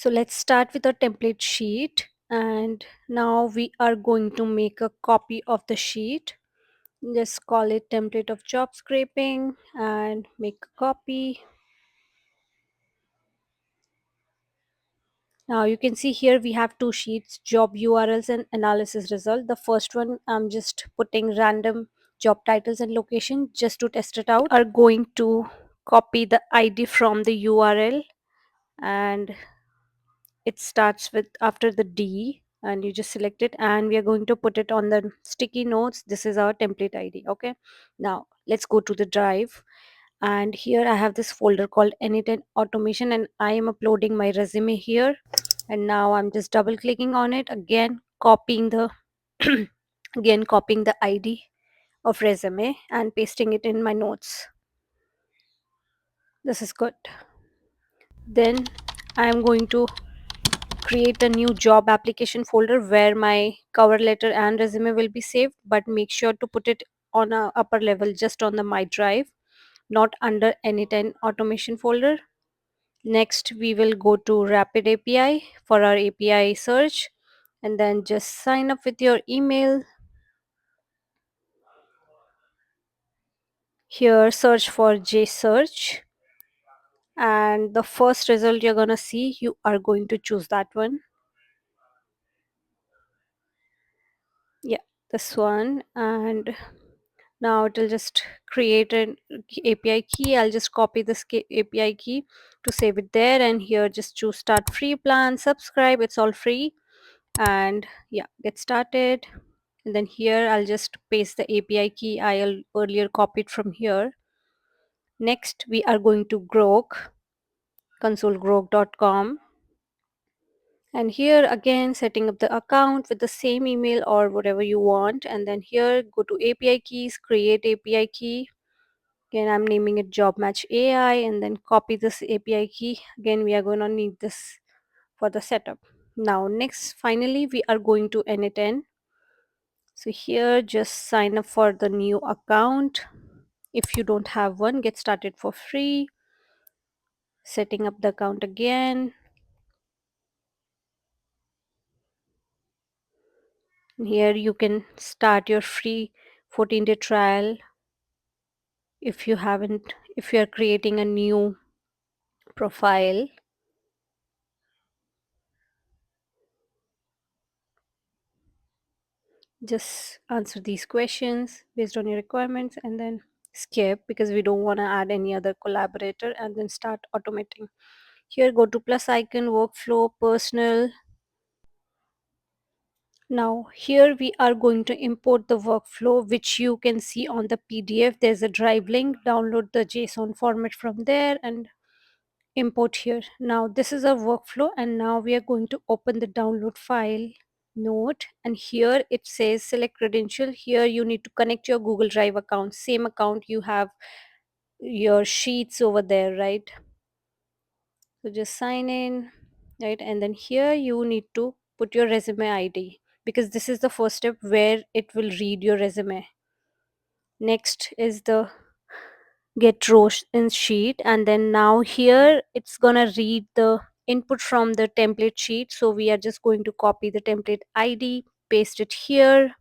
So let's start with our template sheet, and now we are going to make a copy of the sheet. Just call it template of job scraping and make a copy. Now you can see here we have two sheets, job URLs and analysis result. The first one I'm just putting random job titles and location just to test it out. Are going to copy the ID from the URL, and it starts with after the D, and you just select it, and we are going to put it on the sticky notes. This is our template ID. Okay, now let's go to the drive, and here I have this folder called Anytime Automation, and I am uploading my resume here. And now I'm just double clicking on it, again copying the again copying the ID of resume and pasting it in my notes. This is good. Then I am going to create a new job application folder where my cover letter and resume will be saved, but make sure to put it on a upper level, just on the my drive, not under Anytime Automation folder. Next we will go to Rapid API for our API search, and then just sign up with your email. Here search for JSearch, and the first result you're gonna see, you are going to choose that one. Yeah, this one. And now it will just create an API key. I'll just copy this API key to save it there, and here just choose start free plan, subscribe, it's all free. And yeah, get started. And then here I'll just paste the API key I earlier copied from here. Next we are going to Grok, consolegrok.com, and here again setting up the account with the same email or whatever you want. And then here go to API keys, create API key. Again I'm naming it job match AI, and then copy this API key. Again we are going to need this for the setup. Now next, finally we are going to N10. So here just sign up for the new account. If you don't have one, get started for free. Setting up the account again. Here you can start your free 14-day trial if you haven't, if you are creating a new profile. Just answer these questions based on your requirements, and then skip because we don't want to add any other collaborator, and then start automating. Here go to plus icon, workflow, personal. Now here we are going to import the workflow, which you can see on the PDF. There's a drive link, download the JSON format from there and import here. Now this is our workflow, and now we are going to open the download file. Note, and here it says select credential. Here you need to connect your Google Drive account, same account you have your sheets over there, right? So just sign in, right? And then here you need to put your resume ID, because this is the first step where it will read your resume. Next is the get row in sheet, and then now here it's gonna read the input from the template sheet. So we are just going to copy the template ID, paste it here,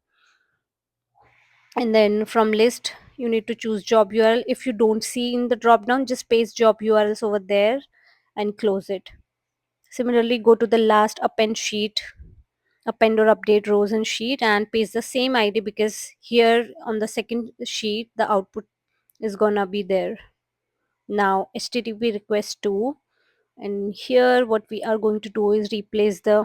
and then from list you need to choose job URL. If you don't see in the drop down, just paste job URLs over there and close it. Similarly, go to the last append sheet, append or update rows and sheet, and paste the same ID, because here on the second sheet the output is gonna be there. Now HTTP request to, and here what we are going to do is replace the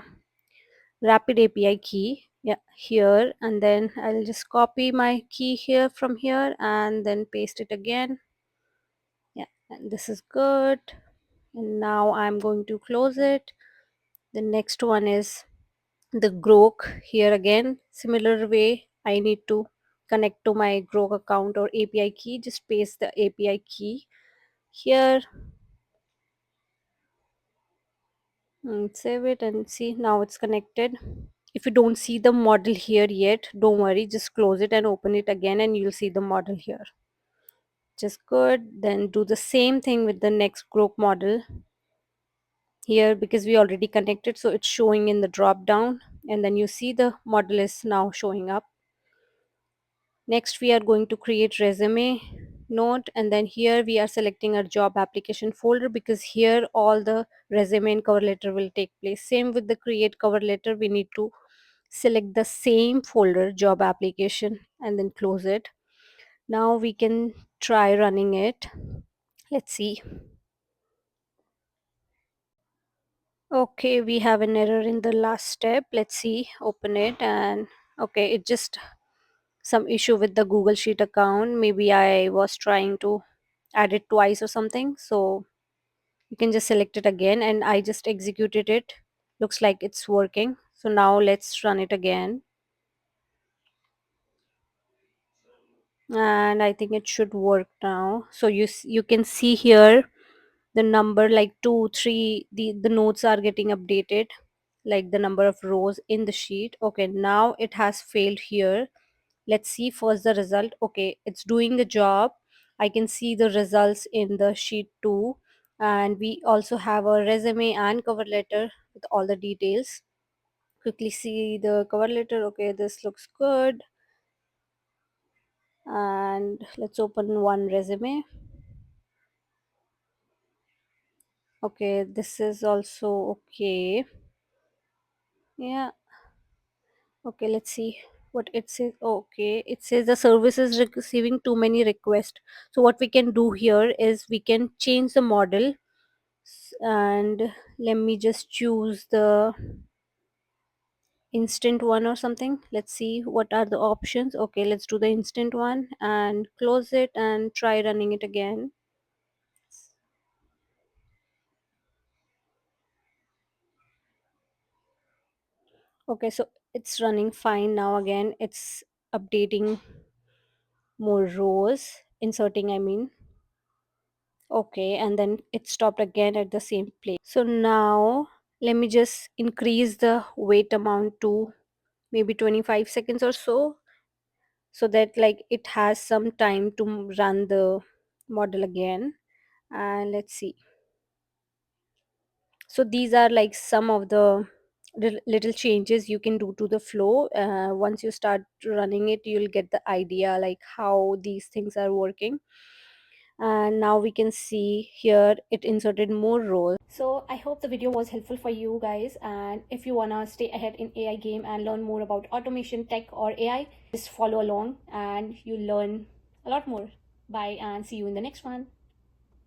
rapid API key, yeah, here, and then I'll just copy my key here from here and then paste it again. Yeah, and this is good. And now I'm going to close it. The next one is the Grok. Here again, similar way, I need to connect to my Grok account or API key. Just paste the API key here and save it, and see, now it's connected. If you don't see the model here yet, don't worry, just close it and open it again and you'll see the model here. Just good. Then do the same thing with the next Grok model. here because we already connected, so it's showing in the drop down, and then you see the model is now showing up. Next we are going to create resume node, and then here we are selecting our job application folder because here all the resume and cover letter will take place. Same with the create cover letter, we need to select the same folder, job application, and then close it. Now we can try running it. Let's see. Okay, we have an error in the last step. Let's see, open it, and okay, it just some issue with the Google Sheet account. Maybe I was trying to add it twice or something. So you can just select it again, and I just executed it. Looks like it's working. So now let's run it again. And I think it should work now. So you can see here the number like 2 3, the notes are getting updated, like the number of rows in the sheet. Okay, now it has failed here. Let's see first the result. Okay, it's doing the job. I can see the results in the sheet 2, and we also have a resume and cover letter with all the details. Quickly see the cover letter. Okay, this looks good. And let's open one resume. Okay, this is also okay. Yeah. Okay, let's see what it says. Okay, it says the service is receiving too many requests. So what we can do here is we can change the model. And let me just choose the instant one or something. Let's see what are the options. Okay, let's do the instant one and close it and try running it again. Okay, so it's running fine now. Again, it's updating more rows, inserting, I mean. Okay, and then it stopped again at the same place. So now let me just increase the wait amount to maybe 25 seconds or so that like it has some time to run the model again. And let's see. So these are like some of the little changes you can do to the flow. Once you start running it, you'll get the idea like how these things are working. And now we can see here it inserted more rows. So I hope the video was helpful for you guys, and if you wanna stay ahead in AI game and learn more about automation, tech, or AI, just follow along and you learn a lot more. Bye and see you in the next one.